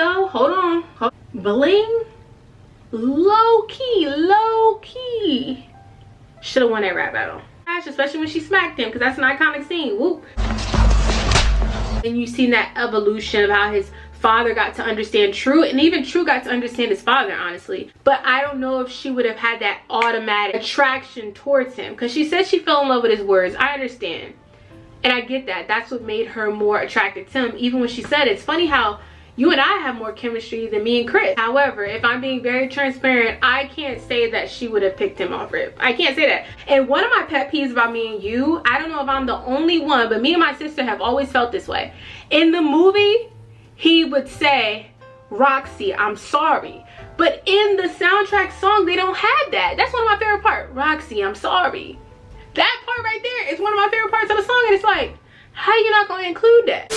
go. Hold on. Bling. Low key. Should have won that rap battle. Especially when she smacked him, because that's an iconic scene. Whoop. And you've seen that evolution of how his father got to understand True, and even True got to understand his father, honestly. But I don't know if she would have had that automatic attraction towards him, because she said she fell in love with his words. I understand, and I get that. That's what made her more attracted to him. Even when she said, it's funny how you and I have more chemistry than me and Chris. However, if I'm being very transparent, I can't say that she would have picked him off rip. I can't say that. And one of my pet peeves about me and you, I don't know if I'm the only one, but me and my sister have always felt this way. In the movie, he would say, Roxy, I'm sorry. But in the soundtrack song, they don't have that. That's one of my favorite parts. Roxy, I'm sorry. That part right there is one of my favorite parts of the song. And it's like, how you not gonna include that?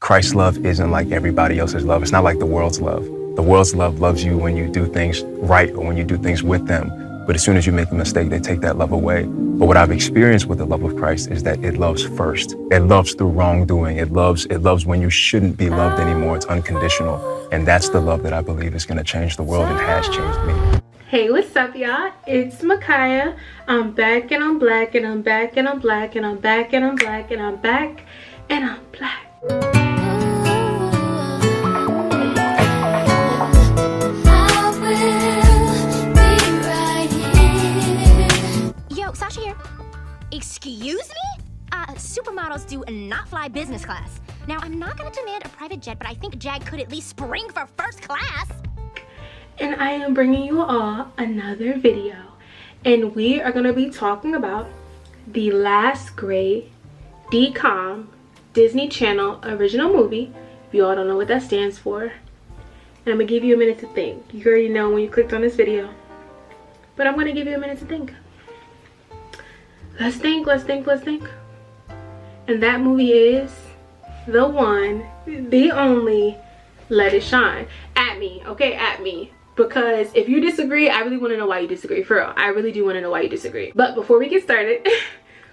Christ's love isn't like everybody else's love. It's not like the world's love. The world's love loves you when you do things right or when you do things with them. But as soon as you make a mistake, they take that love away. But what I've experienced with the love of Christ is that it loves first. It loves through wrongdoing. It loves when you shouldn't be loved anymore. It's unconditional. And that's the love that I believe is going to change the world and has changed me. Hey, what's up, y'all? It's Micaiah. I'm back and I'm black and I'm back and I'm black and I'm back and I'm black and I'm back and I'm black. Sasha here. Excuse me? Supermodels do not fly business class. Now, I'm not gonna demand a private jet, but I think Jag could at least spring for first class. And I am bringing you all another video. And we are gonna be talking about the last great DCOM Disney Channel original movie. If you all don't know what that stands for. And I'm gonna give you a minute to think. You already know when you clicked on this video. But I'm gonna give you a minute to think. Let's think. And that movie is the one, the only, Let It Shine. At me, okay, at me. Because if you disagree, I really want to know why you disagree. For real, I really do want to know why you disagree. But before we get started,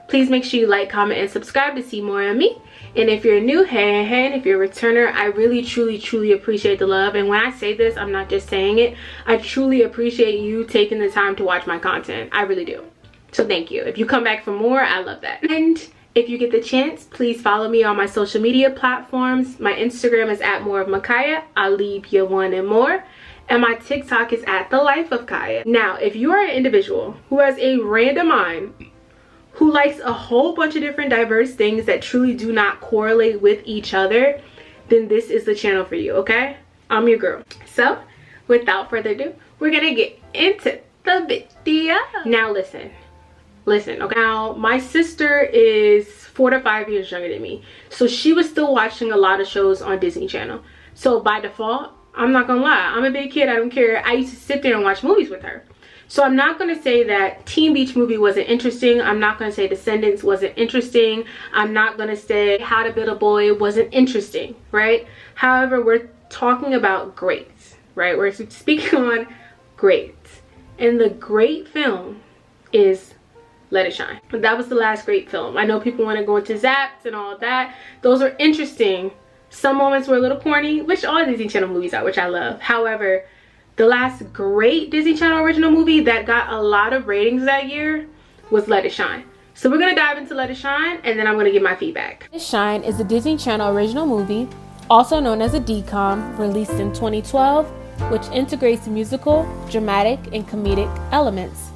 please make sure you like, comment, and subscribe to see more of me. And if you're new, hey, and if you're a returner, I really, truly appreciate the love. And when I say this, I'm not just saying it. I truly appreciate you taking the time to watch my content. I really do. So thank you. If you come back for more, I love that. And if you get the chance, please follow me on my social media platforms. My Instagram is @moreofmicaiah. I'll leave you one and more. And my TikTok is @thelifeofkaya. Now, if you are an individual who has a random mind, who likes a whole bunch of different diverse things that truly do not correlate with each other, then this is the channel for you, okay? I'm your girl. So, without further ado, we're gonna get into the video. Now listen, okay? Now, my sister is 4 to 5 years younger than me. So she was still watching a lot of shows on Disney Channel. So by default, I'm not gonna lie, I'm a big kid, I don't care. I used to sit there and watch movies with her. So I'm not gonna say that Teen Beach Movie wasn't interesting. I'm not gonna say Descendants wasn't interesting. I'm not gonna say How to Build a Boy wasn't interesting, right? However, we're talking about greats, right? We're speaking on greats. And the great film is Let It Shine. That was the last great film. I know people want to go into Zapped and all of that. Those are interesting. Some moments were a little corny, which all Disney Channel movies are, which I love. However, the last great Disney Channel original movie that got a lot of ratings that year was Let It Shine. So we're going to dive into Let It Shine, and then I'm going to give my feedback. Let It Shine is a Disney Channel original movie, also known as a DCOM, released in 2012, which integrates musical, dramatic, and comedic elements.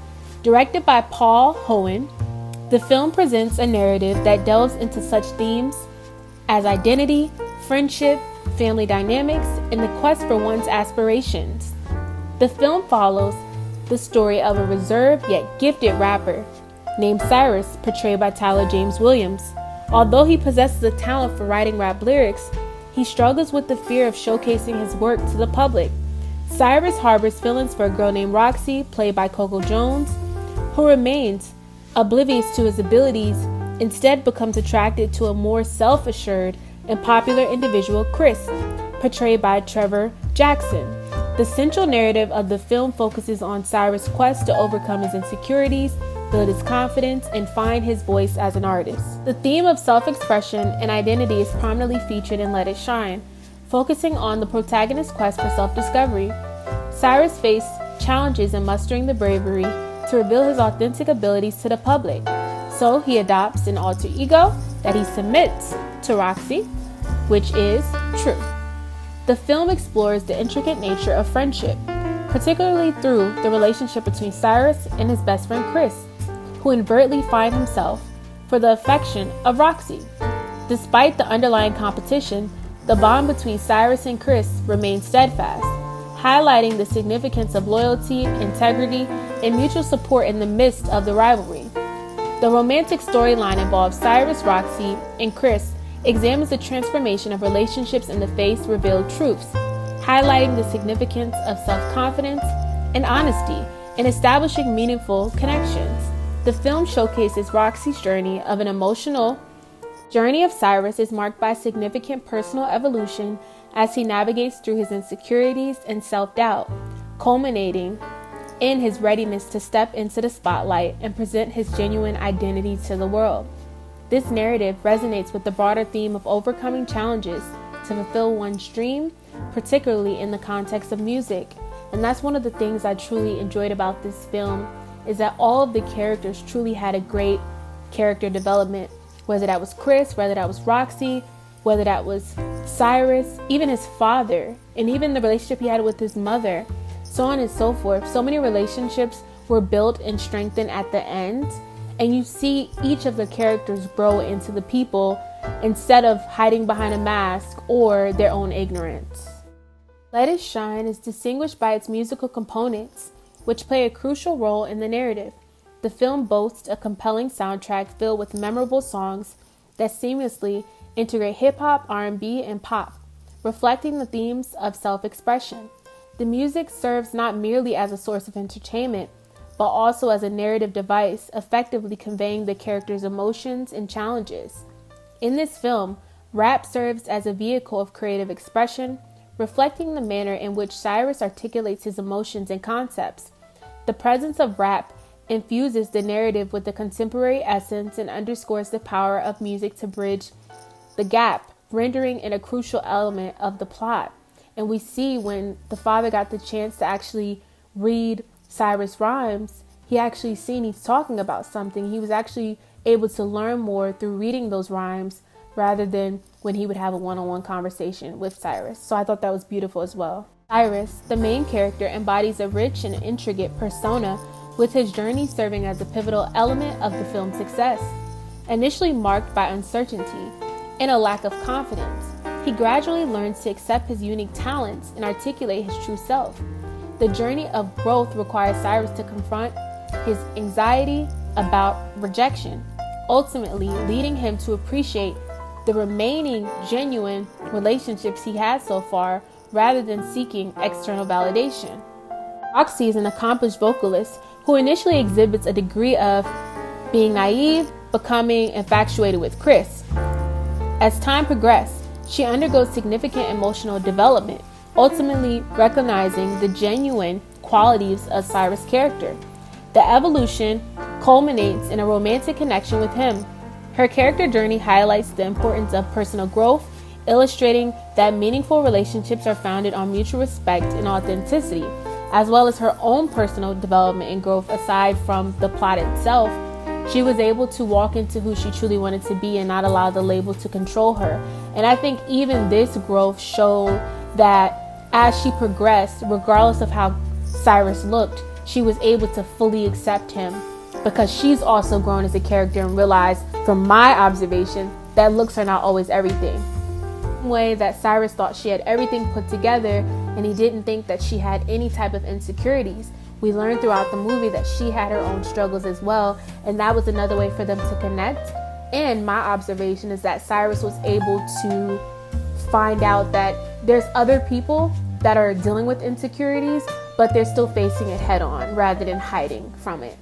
Directed by Paul Hohen, the film presents a narrative that delves into such themes as identity, friendship, family dynamics, and the quest for one's aspirations. The film follows the story of a reserved yet gifted rapper named Cyrus, portrayed by Tyler James Williams. Although he possesses a talent for writing rap lyrics, he struggles with the fear of showcasing his work to the public. Cyrus harbors feelings for a girl named Roxy, played by Coco Jones, who remains oblivious to his abilities, instead becomes attracted to a more self-assured and popular individual, Chris, portrayed by Trevor Jackson. The central narrative of the film focuses on Cyrus' quest to overcome his insecurities, build his confidence, and find his voice as an artist. The theme of self-expression and identity is prominently featured in Let It Shine. focusing on the protagonist's quest for self-discovery. Cyrus faced challenges in mustering the bravery to reveal his authentic abilities to the public, so he adopts an alter ego that he submits to Roxy, which is true. The film explores the intricate nature of friendship, particularly through the relationship between Cyrus and his best friend Chris, who inadvertently finds himself for the affection of Roxy. Despite the underlying competition, the bond between Cyrus and Chris remains steadfast, highlighting the significance of loyalty, integrity, and mutual support in the midst of the rivalry. The romantic storyline involves Cyrus, Roxy, and Chris examines the transformation of relationships in the face revealed truths, highlighting the significance of self-confidence and honesty in establishing meaningful connections. The film showcases Roxy's journey of an emotional journey of Cyrus is marked by significant personal evolution as he navigates through his insecurities and self-doubt, culminating in his readiness to step into the spotlight and present his genuine identity to the world. This narrative resonates with the broader theme of overcoming challenges to fulfill one's dream, particularly in the context of music. And that's one of the things I truly enjoyed about this film, is that all of the characters truly had a great character development, whether that was Chris, whether that was Roxy, whether that was Cyrus, even his father, and even the relationship he had with his mother, so on and so forth. So many relationships were built and strengthened at the end, and you see each of the characters grow into the people instead of hiding behind a mask or their own ignorance. Let It Shine is distinguished by its musical components, which play a crucial role in the narrative. The film boasts a compelling soundtrack filled with memorable songs that seamlessly integrate hip-hop, R&B, and pop, reflecting the themes of self-expression. The music serves not merely as a source of entertainment, but also as a narrative device, effectively conveying the characters' emotions and challenges. In this film, rap serves as a vehicle of creative expression, reflecting the manner in which Cyrus articulates his emotions and concepts. The presence of rap infuses the narrative with a contemporary essence and underscores the power of music to bridge the gap, rendering it a crucial element of the plot. And we see when the father got the chance to actually read Cyrus' rhymes, he's talking about something. He was actually able to learn more through reading those rhymes rather than when he would have a one-on-one conversation with Cyrus. So I thought that was beautiful as well. Cyrus, the main character, embodies a rich and intricate persona, with his journey serving as a pivotal element of the film's success. Initially marked by uncertainty and a lack of confidence, he gradually learns to accept his unique talents and articulate his true self. The journey of growth requires Cyrus to confront his anxiety about rejection, ultimately leading him to appreciate the remaining genuine relationships he has so far rather than seeking external validation. Roxy is an accomplished vocalist who initially exhibits a degree of being naive, becoming infatuated with Chris. As time progresses, she undergoes significant emotional development, ultimately recognizing the genuine qualities of Cyrus' character. The evolution culminates in a romantic connection with him. Her character journey highlights the importance of personal growth, illustrating that meaningful relationships are founded on mutual respect and authenticity, as well as her own personal development and growth. Aside from the plot itself, she was able to walk into who she truly wanted to be and not allow the label to control her. And I think even this growth showed that as she progressed, regardless of how Cyrus looked, she was able to fully accept him, because she's also grown as a character and realized, from my observation, that looks are not always everything. The way that Cyrus thought she had everything put together and he didn't think that she had any type of insecurities. We learned throughout the movie that she had her own struggles as well, and that was another way for them to connect. And my observation is that Cyrus was able to find out that there's other people that are dealing with insecurities, but they're still facing it head on rather than hiding from it.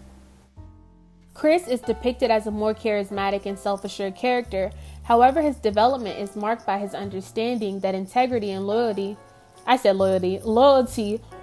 Chris is depicted as a more charismatic and self-assured character. However, his development is marked by his understanding that integrity and loyalty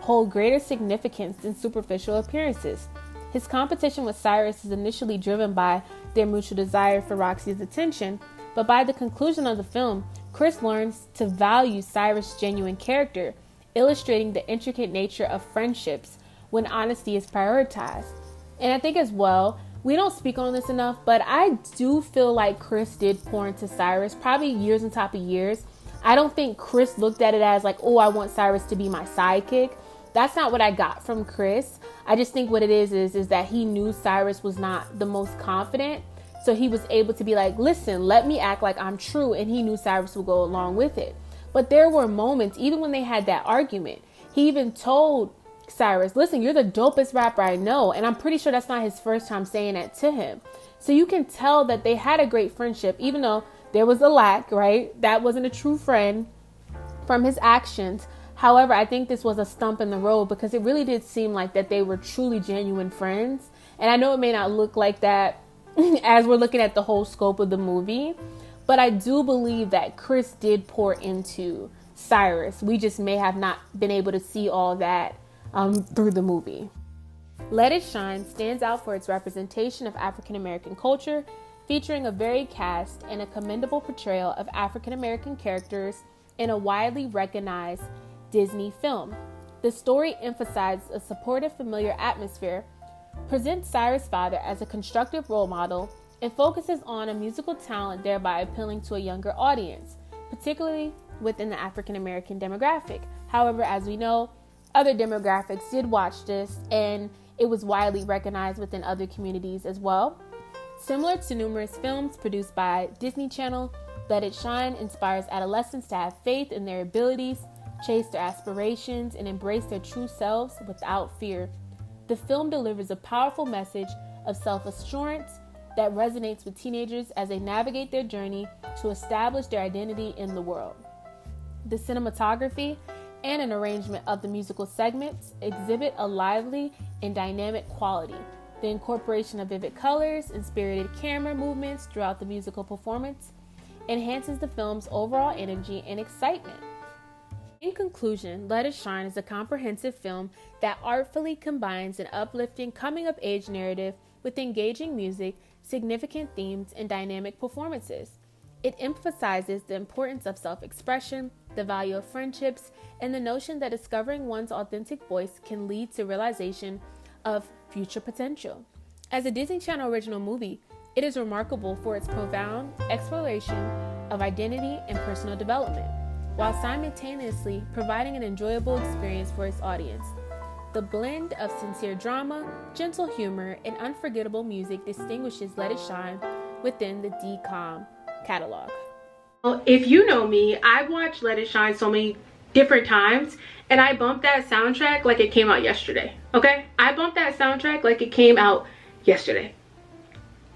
hold greater significance than superficial appearances. His competition with Cyrus is initially driven by their mutual desire for Roxy's attention, but by the conclusion of the film, Chris learns to value Cyrus' genuine character, illustrating the intricate nature of friendships when honesty is prioritized. And I think as well, we don't speak on this enough, but I do feel like Chris did pour into Cyrus, probably years on top of years. I don't think Chris looked at it as like, oh, I want Cyrus to be my sidekick. That's not what I got from Chris. I just think what it is that he knew Cyrus was not the most confident. So he was able to be like, listen, let me act like I'm true. And he knew Cyrus would go along with it. But there were moments, even when they had that argument, he even told Cyrus, listen, you're the dopest rapper I know. And I'm pretty sure that's not his first time saying that to him. So you can tell that they had a great friendship, even though there was a lack, right? That wasn't a true friend from his actions. However, I think this was a stump in the road because it really did seem like that they were truly genuine friends. And I know it may not look like that as we're looking at the whole scope of the movie, but I do believe that Chris did pour into Cyrus. We just may have not been able to see all that through the movie. Let It Shine stands out for its representation of African American culture, featuring a varied cast and a commendable portrayal of African American characters in a widely recognized Disney film. The story emphasizes a supportive, familiar atmosphere, presents Cyrus' father as a constructive role model, and focuses on a musical talent, thereby appealing to a younger audience, particularly within the African American demographic. However, as we know, other demographics did watch this, and it was widely recognized within other communities as well. Similar to numerous films produced by Disney Channel, Let It Shine inspires adolescents to have faith in their abilities, chase their aspirations, and embrace their true selves without fear. The film delivers a powerful message of self-assurance that resonates with teenagers as they navigate their journey to establish their identity in the world. The cinematography and an arrangement of the musical segments exhibit a lively and dynamic quality. The incorporation of vivid colors and spirited camera movements throughout the musical performance enhances the film's overall energy and excitement. In conclusion, Let It Shine is a comprehensive film that artfully combines an uplifting coming-of-age narrative with engaging music, significant themes, and dynamic performances. It emphasizes the importance of self-expression, the value of friendships, and the notion that discovering one's authentic voice can lead to realization of future potential. As a Disney Channel original movie, it is remarkable for its profound exploration of identity and personal development, while simultaneously providing an enjoyable experience for its audience. The blend of sincere drama, gentle humor, and unforgettable music distinguishes Let It Shine within the DCOM catalog. Well, if you know me, I've watched Let It Shine so many different times, and I bumped that soundtrack like it came out yesterday, okay? I bumped that soundtrack like it came out yesterday.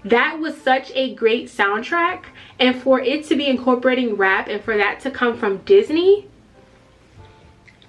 That was such a great soundtrack, and for it to be incorporating rap and for that to come from Disney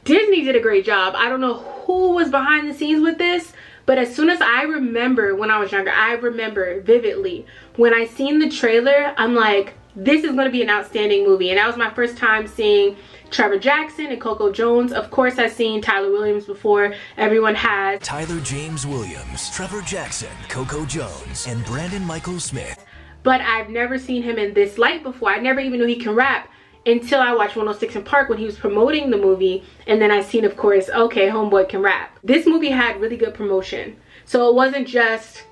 did a great job. I don't know who was behind the scenes with this, but as soon as I remember when I was younger, I remember vividly when I seen the trailer, I'm like, this is going to be an outstanding movie. And that was my first time seeing Trevor Jackson and Coco Jones. Of course, I've seen Tyler Williams before. Everyone has. Tyler James Williams, Trevor Jackson, Coco Jones, and Brandon Michael Smith. But I've never seen him in this light before. I never even knew he can rap until I watched 106 & Park when he was promoting the movie. And then I seen, of course, okay, homeboy can rap. This movie had really good promotion. So it wasn't just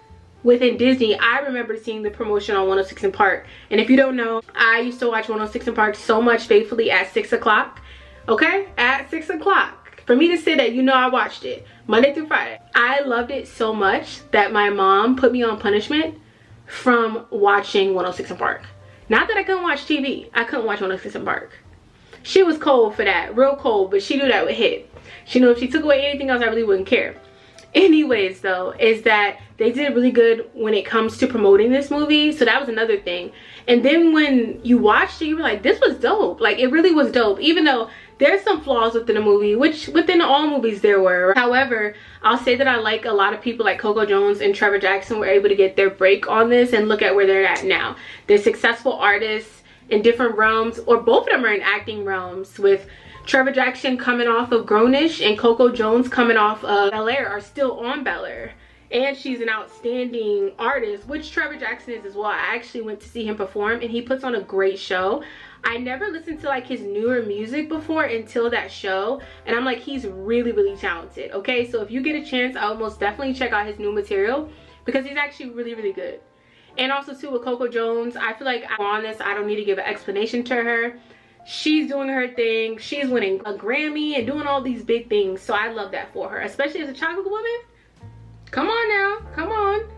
within Disney. I remember seeing the promotion on 106 & Park. And if you don't know, I used to watch 106 & Park so much faithfully at 6 o'clock. Okay? At 6 o'clock. For me to say that, you know I watched it Monday through Friday. I loved it so much that my mom put me on punishment from watching 106 & Park. Not that I couldn't watch TV. I couldn't watch 106 & Park. She was cold for that. Real cold. But she knew that would hit. She knew if she took away anything else, I really wouldn't care. Anyways, though, is that they did really good when it comes to promoting this movie. So that was another thing. And then when you watched it, you were like, this was dope. Like, it really was dope. Even though there's some flaws within the movie, which within all movies there were. However, I'll say that I like a lot of people like Coco Jones and Trevor Jackson were able to get their break on this and look at where they're at now. They're successful artists in different realms, or both of them are in acting realms, with Trevor Jackson coming off of Grownish and Coco Jones coming off of Bel Air, are still on Bel Air. and she's an outstanding artist, which Trevor Jackson is as well. I actually went to see him perform, and he puts on a great show. I never listened to like his newer music before until that show, and I'm like, he's really, really talented. Okay, so if you get a chance, I would most definitely check out his new material because he's actually really, really good. And also too with Coco Jones, I feel like on this, I don't need to give an explanation to her. She's doing her thing. She's winning a Grammy and doing all these big things, so I love that for her, especially as a chocolate woman. Come on now, come on.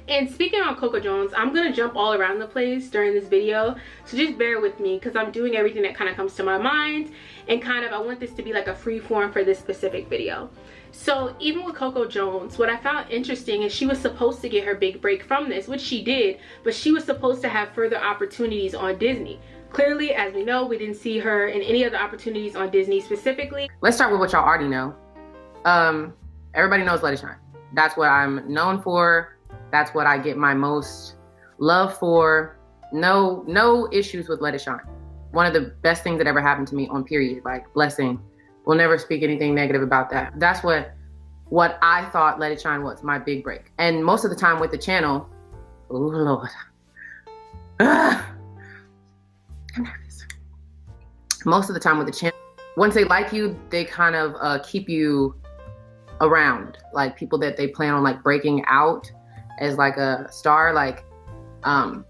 And speaking on Coco Jones, I'm gonna jump all around the place during this video, so just bear with me because I'm doing everything that kind of comes to my mind, and kind of I want this to be like a free form for this specific video. So even with Coco Jones, what I found interesting is she was supposed to get her big break from this, which she did, but she was supposed to have further opportunities on Disney. Clearly, as we know, we didn't see her in any other opportunities on Disney specifically. Let's start with what y'all already know. Everybody knows Let It Shine. That's what I'm known for. That's what I get my most love for. No issues with Let It Shine. One of the best things that ever happened to me on period, like blessing. We'll never speak anything negative about that. That's what I thought Let It Shine was, my big break. And most of the time with the channel, oh Lord. I'm nervous. Most of the time with the channel, once they like you, they kind of keep you around. Like people that they plan on like breaking out as like a star, like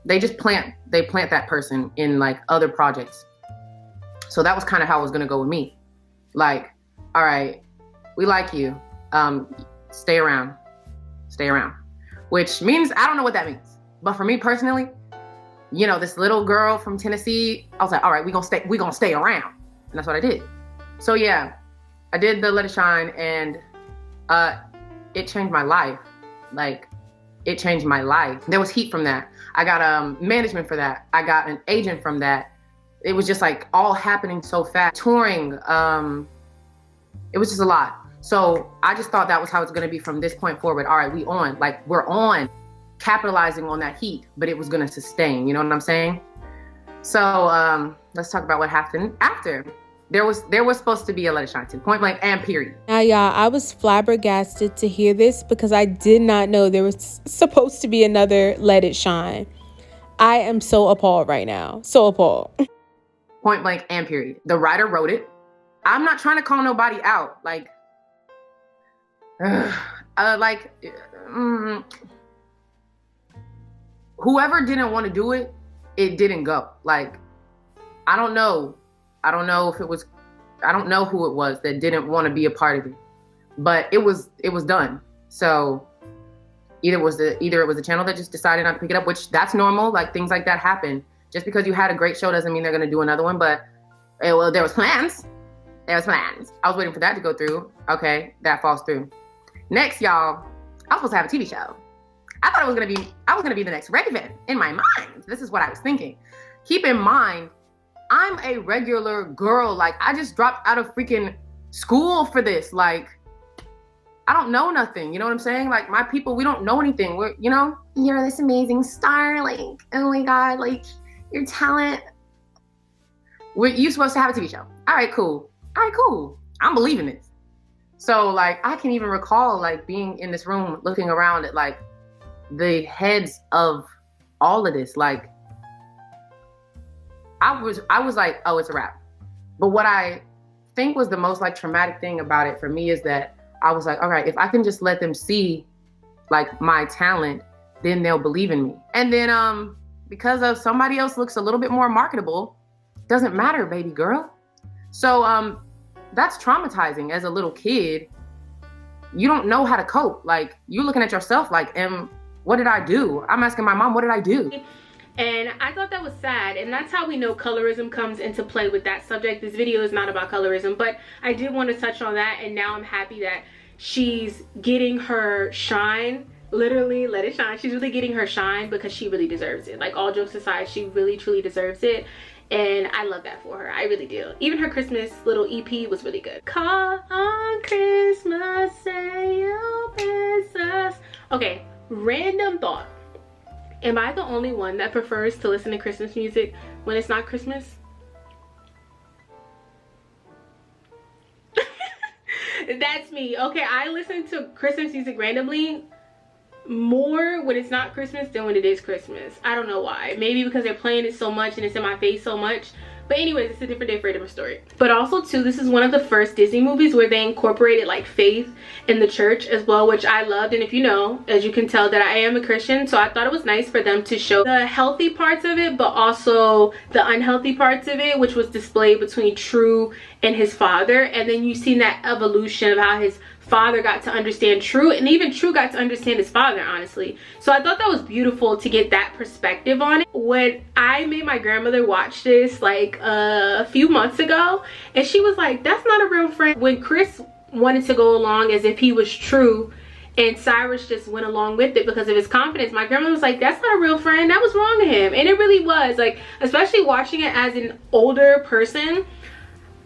they just plant that person in like other projects. So that was kind of how it was gonna go with me. Like, all right, we like you, stay around, which means, I don't know what that means, but for me personally, you know, this little girl from Tennessee, I was like, all right, we gonna stay around, and that's what I did. So yeah, I did the Let It Shine, and it changed my life. Like, it changed my life. There was heat from that. I got management for that. I got an agent from that. It was just like all happening so fast. Touring, it was just a lot. So I just thought that was how it's gonna be from this point forward. All right, we're on, capitalizing on that heat, but it was gonna sustain, you know what I'm saying? So let's talk about what happened after. There was supposed to be a Let It Shine 2, point blank and period. Now, y'all, I was flabbergasted to hear this because I did not know there was supposed to be another Let It Shine. I am so appalled right now. So appalled. Point blank and period. The writer wrote it. I'm not trying to call nobody out. Like, whoever didn't want to do it, it didn't go. Like, I don't know if it was, I don't know who it was that didn't want to be a part of it, but it was done. So either it was the channel that just decided not to pick it up, which that's normal. Like, things like that happen. Just because you had a great show doesn't mean they're going to do another one, but well, there was plans. I was waiting for that to go through. Okay, that falls through. Next, y'all, I was supposed to have a TV show. I thought I was gonna be the next Raven in my mind. This is what I was thinking. Keep in mind, I'm a regular girl. Like, I just dropped out of freaking school for this. Like, I don't know nothing. You know what I'm saying? Like, my people, we don't know anything. We're, you know, you're this amazing star. Like, oh my God, like, your talent. You're supposed to have a TV show. All right, cool. I'm believing this. So, like, I can even recall, like, being in this room looking around at, like, the heads of all of this. Like, I was like, oh, it's a wrap. But what I think was the most, like, traumatic thing about it for me is that I was like, all right, if I can just let them see, like, my talent, then they'll believe in me. And then because of somebody else looks a little bit more marketable, doesn't matter, baby girl. So that's traumatizing. As a little kid, you don't know how to cope. Like, you're looking at yourself like, what did I do? I'm asking my mom, what did I do? And I thought that was sad, and that's how we know colorism comes into play with that subject. This video is not about colorism, but I did want to touch on that, and now I'm happy that she's getting her shine. Literally, let it shine. She's really getting her shine because she really deserves it. Like, all jokes aside, she really truly deserves it, and I love that for her. I really do. Even her Christmas little EP was really good. Call on Christmas, say you'll miss us. Okay, random thought. Am I the only one that prefers to listen to Christmas music when it's not Christmas? That's me. Okay, I listen to Christmas music randomly more when it's not Christmas than when it is Christmas. I don't know why. Maybe because they're playing it so much and it's in my face so much. But anyways, it's a different day for a different story. But also too, this is one of the first Disney movies where they incorporated like faith in the church as well, which I loved. And if you know, as you can tell, that I am a Christian, so I thought it was nice for them to show the healthy parts of it, but also the unhealthy parts of it, which was displayed between True and his father. And then you seen that evolution of how his father got to understand True, and even True got to understand his father, honestly. So I thought that was beautiful to get that perspective on it. When I made my grandmother watch this like a few months ago, and she was like, that's not a real friend. When Chris wanted to go along as if he was True and Cyrus just went along with it because of his confidence, my grandmother was like, that's not a real friend, that was wrong to him. And it really was, like, especially watching it as an older person,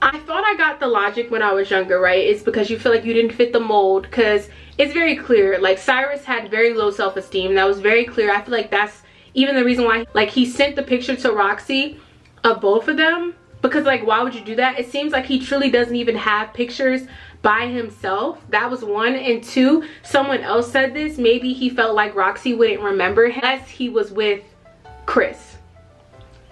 I thought I got the logic when I was younger, right? It's because you feel like you didn't fit the mold, because it's very clear, like, Cyrus had very low self-esteem. That was very clear. I feel like that's even the reason why, like, he sent the picture to Roxy of both of them, because, like, why would you do that? It seems like he truly doesn't even have pictures by himself. That was one. And two, someone else said this, maybe he felt like Roxy wouldn't remember him unless he was with Chris,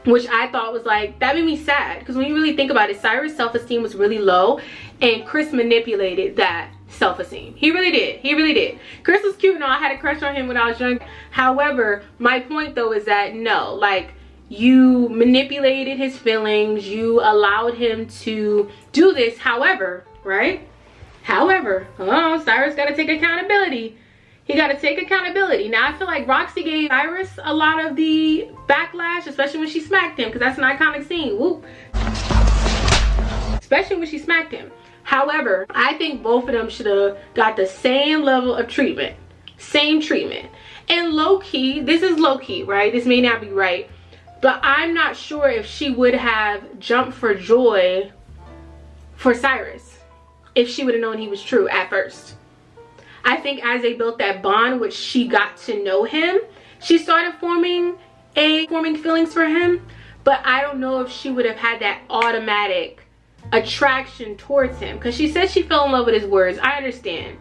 which I thought was like, that made me sad, because when you really think about it, Cyrus' self-esteem was really low and Chris manipulated that self-esteem. He really did. He really did. Chris was cute and all. I had a crush on him when I was young. However, my point though is that no, like, you manipulated his feelings, you allowed him to do this. However, right? However, Cyrus got to take accountability. He got to take accountability. Now, I feel like Roxy gave Cyrus a lot of the backlash, especially when she smacked him, because that's an iconic scene. Whoop. Especially when she smacked him. However, I think both of them should have got the same level of treatment. Same treatment. And low-key, this is low-key, right? This may not be right, but I'm not sure if she would have jumped for joy for Cyrus if she would have known he was True at first. I think as they built that bond, which she got to know him, she started forming feelings for him. But I don't know if she would have had that automatic attraction towards him, because she said she fell in love with his words. I understand,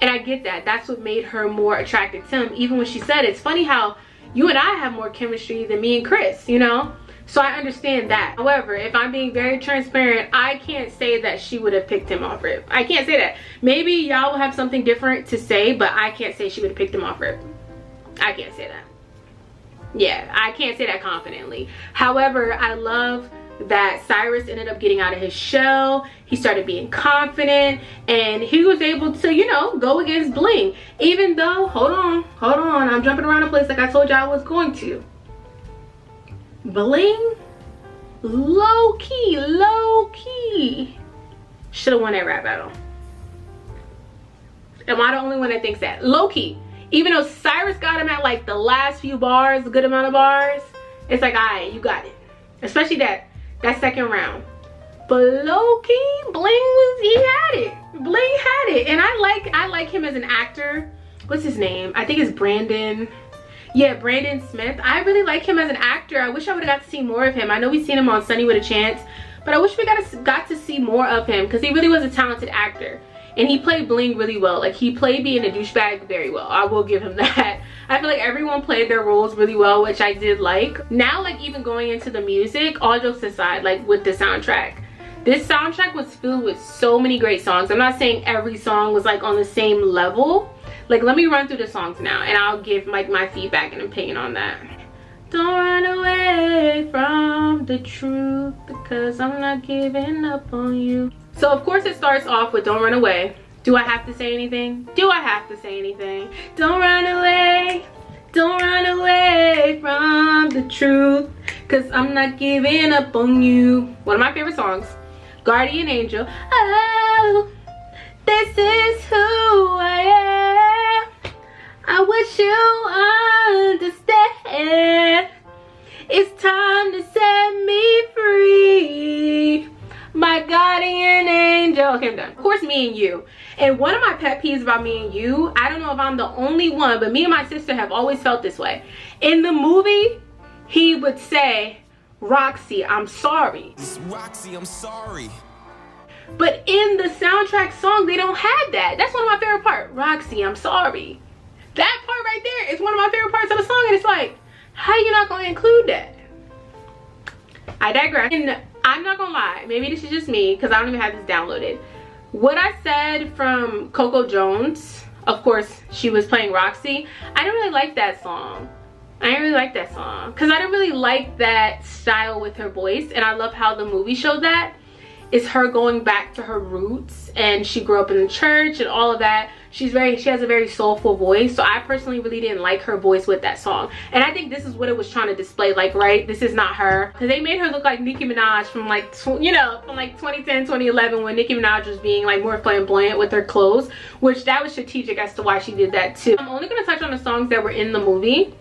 and I get that. That's what made her more attracted to him. Even when she said, it's funny how you and I have more chemistry than me and Chris, you know? So I understand that. However, if I'm being very transparent, I can't say that she would have picked him off rip. I can't say that. Maybe y'all will have something different to say, but I can't say she would have picked him off rip. I can't say that. Yeah, I can't say that confidently. However, I love that Cyrus ended up getting out of his shell. He started being confident, and he was able to, you know, go against Bling. Even though, hold on, I'm jumping around the place like I told y'all I was going to. Bling, low-key should have won that rap battle. Am I the only one that thinks that? Low-key, even though Cyrus got him at like the last few bars, a good amount of bars, it's like, all right, you got it. Especially that second round. But low-key, he had it. Bling had it. And I like him as an actor. What's his name? I think it's Brandon. Yeah, Brandon Smith. I really like him as an actor. I wish I would have got to see more of him. I know we've seen him on Sunny with a Chance, but I wish we got to see more of him, because he really was a talented actor. And he played Bling really well. Like, he played being a douchebag very well. I will give him that. I feel like everyone played their roles really well, which I did like. Now, like, even going into the music, all jokes aside, like with the soundtrack, this soundtrack was filled with so many great songs. I'm not saying every song was like on the same level. Like, let me run through the songs now and I'll give like my feedback and opinion on that. Don't run away from the truth, because I'm not giving up on you. So of course it starts off with Don't Run Away. Do I have to say anything? Do I have to say anything? Don't run away from the truth, because I'm not giving up on you. One of my favorite songs, Guardian Angel. Oh, this is who I am. I wish you understand. It's time to set me free, my guardian angel. Okay, I'm done. Of course, Me and You. And one of my pet peeves about Me and You, I don't know if I'm the only one, but me and my sister have always felt this way. In the movie, he would say, Roxy, I'm sorry. Roxy, I'm sorry. But in the soundtrack song, they don't have that. That's one of my favorite parts. Roxy, I'm sorry. That part right there is one of my favorite parts of the song, and it's like, how you not gonna include that? I digress. And I'm not gonna lie, maybe this is just me because I don't even have this downloaded. What I said from Coco Jones, of course, she was playing Roxy. I didn't really like that song. I didn't really like that song because I didn't really like that style with her voice, and I love how the movie showed that. It's her going back to her roots, and she grew up in the church and all of that. She has a very soulful voice, so I personally really didn't like her voice with that song. And I think this is what it was trying to display, like, right, this is not her, because they made her look like Nicki Minaj from like, you know, from like 2010, 2011, when Nicki Minaj was being like more flamboyant with her clothes, which that was strategic as to why she did that too. I'm only going to touch on the songs that were in the movie.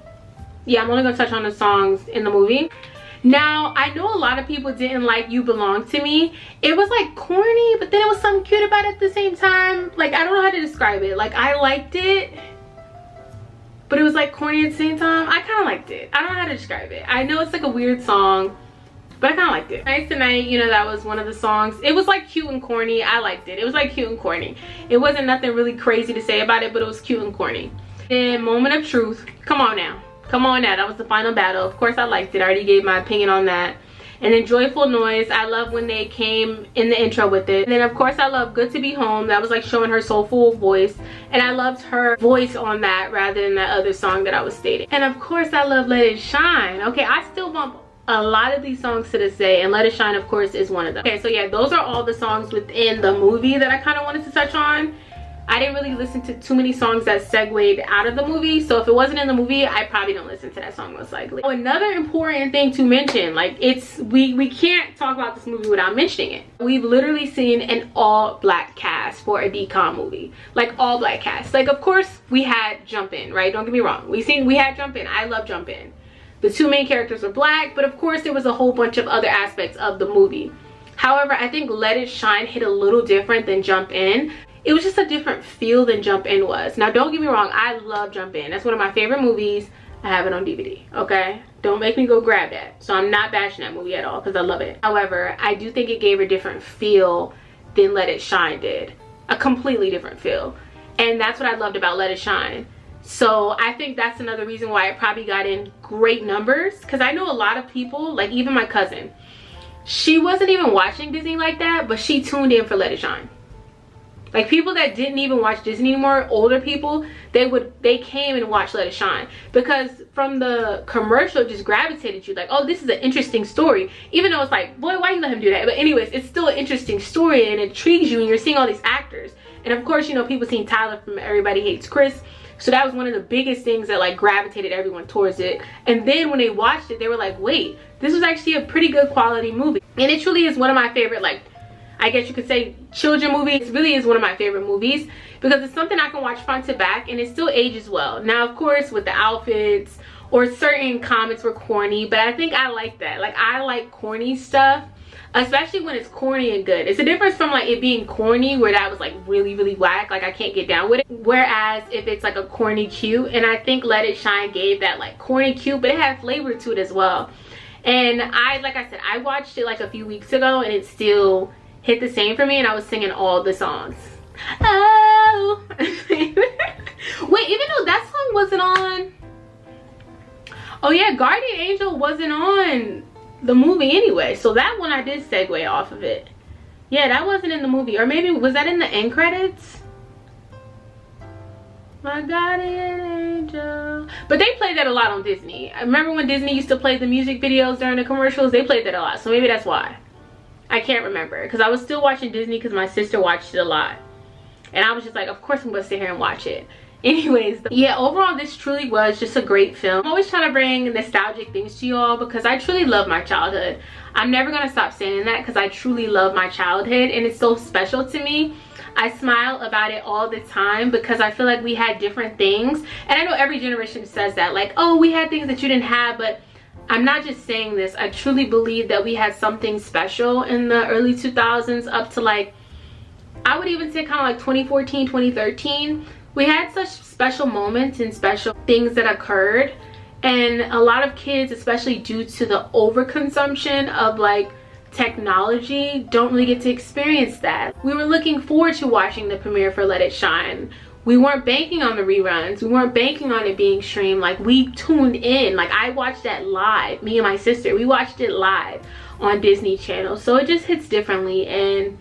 Yeah, I'm only going to touch on the songs in the movie. Now, I know a lot of people didn't like You Belong to Me. It was like corny, but then it was something cute about it at the same time. Like, I don't know how to describe it. Like, I liked it, but it was like corny at the same time. I kind of liked it. I don't know how to describe it. I know it's like a weird song, but I kind of liked it. Nice Tonight, you know, that was one of the songs. It was like cute and corny. I liked it. It was like cute and corny. It wasn't nothing really crazy to say about it, but it was cute and corny. Then Moment of Truth. Come on now. Come on now, that was the final battle. Of course I liked it. I already gave my opinion on that. And then Joyful Noise, I love when they came in the intro with it. And then of course I love Good to Be Home. That was like showing her soulful voice. And I loved her voice on that rather than that other song that I was stating. And of course I love Let It Shine. Okay, I still bump a lot of these songs to this day, and Let It Shine of course is one of them. Okay, so yeah, those are all the songs within the movie that I kind of wanted to touch on. I didn't really listen to too many songs that segued out of the movie, so if it wasn't in the movie, I probably don't listen to that song most likely. Oh, another important thing to mention, like, it's we can't talk about this movie without mentioning it. We've literally seen an all-black cast for a DCOM movie, like all-black cast. Like, of course we had Jump In, right? Don't get me wrong, we had Jump In. I love Jump In. The two main characters were black, but of course there was a whole bunch of other aspects of the movie. However, I think Let It Shine hit a little different than Jump In. It was just a different feel than Jump In was. Now, don't get me wrong, I love Jump In. That's one of my favorite movies. I have it on DVD, okay? Don't make me go grab that. So I'm not bashing that movie at all because I love it. However, I do think it gave a different feel than Let It Shine did. A completely different feel. And that's what I loved about Let It Shine. So I think that's another reason why it probably got in great numbers. Because I know a lot of people, like even my cousin, she wasn't even watching Disney like that, but she tuned in for Let It Shine. Like people that didn't even watch Disney anymore, older people, they came and watched Let It Shine because from the commercial it just gravitated you, like, oh, this is an interesting story, even though it's like, boy, why you let him do that? But anyways, it's still an interesting story and it intrigues you, and you're seeing all these actors. And of course, you know, people seen Tyler from Everybody Hates Chris, so that was one of the biggest things that like gravitated everyone towards it. And then when they watched it, they were like, wait, this was actually a pretty good quality movie. And it truly is one of my favorite, like, I guess you could say, children movies. It really is one of my favorite movies because it's something I can watch front to back and it still ages well. Now, of course, with the outfits or certain comments were corny, but I think I like that. Like, I like corny stuff, especially when it's corny and good. It's a difference from like it being corny where that was like really, really whack, like I can't get down with it. Whereas if it's like a corny cute, and I think Let It Shine gave that like corny cute, but it had flavor to it as well. And like I said, I watched it like a few weeks ago and it still hit the same for me, and I was singing all the songs. Oh. Wait, even though that song wasn't on, oh yeah, Guardian Angel wasn't on the movie anyway, so that one I did segue off of it. Yeah, that wasn't in the movie, or maybe was that in the end credits? My Guardian Angel. But they played that a lot on Disney. I remember when Disney used to play the music videos during the commercials, they played that a lot, so maybe that's why. I can't remember because I was still watching Disney because my sister watched it a lot, and I was just like, of course I'm gonna sit here and watch it. Anyways, yeah, overall this truly was just a great film. I'm always trying to bring nostalgic things to you all because I truly love my childhood. I'm never gonna stop saying that because I truly love my childhood and it's so special to me. I smile about it all the time because I feel like we had different things, and I know every generation says that, like, oh, we had things that you didn't have, but I'm not just saying this. I truly believe that we had something special in the early 2000s up to like, I would even say kind of like 2014, 2013. We had such special moments and special things that occurred. And a lot of kids, especially due to the overconsumption of like technology don't really get to experience that. We were looking forward to watching the premiere for Let It Shine. We weren't banking on the reruns. We weren't banking on it being streamed. Like, we tuned in. Like, I watched that live. Me and my sister, we watched it live on Disney Channel. So it just hits differently, and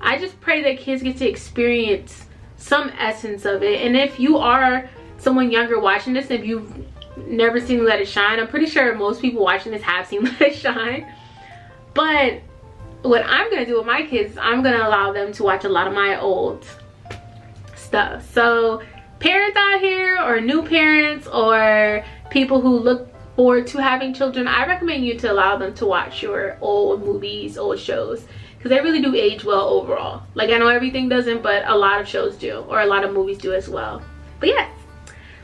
I just pray that kids get to experience some essence of it. And if you are someone younger watching this, if you've never seen Let It Shine, I'm pretty sure most people watching this have seen Let It Shine. But what I'm gonna do with my kids, I'm gonna allow them to watch a lot of my old stuff. So parents out here, or new parents, or people who look forward to having children, I recommend you to allow them to watch your old movies, old shows, because they really do age well overall. Like, I know everything doesn't, but a lot of shows do, or a lot of movies do as well. But yes,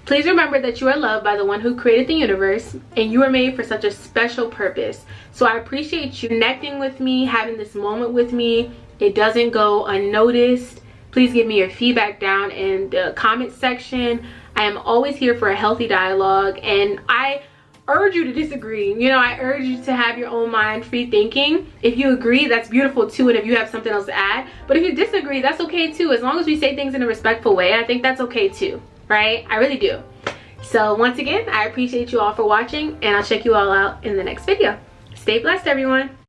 please remember that you are loved by the one who created the universe, and you are made for such a special purpose. So I appreciate you connecting with me, having this moment with me. It doesn't go unnoticed. Please give me your feedback down in the comment section. I am always here for a healthy dialogue, and I urge you to disagree. You know, I urge you to have your own mind, free thinking. If you agree, that's beautiful too, and if you have something else to add. But if you disagree, that's okay too. As long as we say things in a respectful way, I think that's okay too, right? I really do. So once again, I appreciate you all for watching, and I'll check you all out in the next video. Stay blessed, everyone.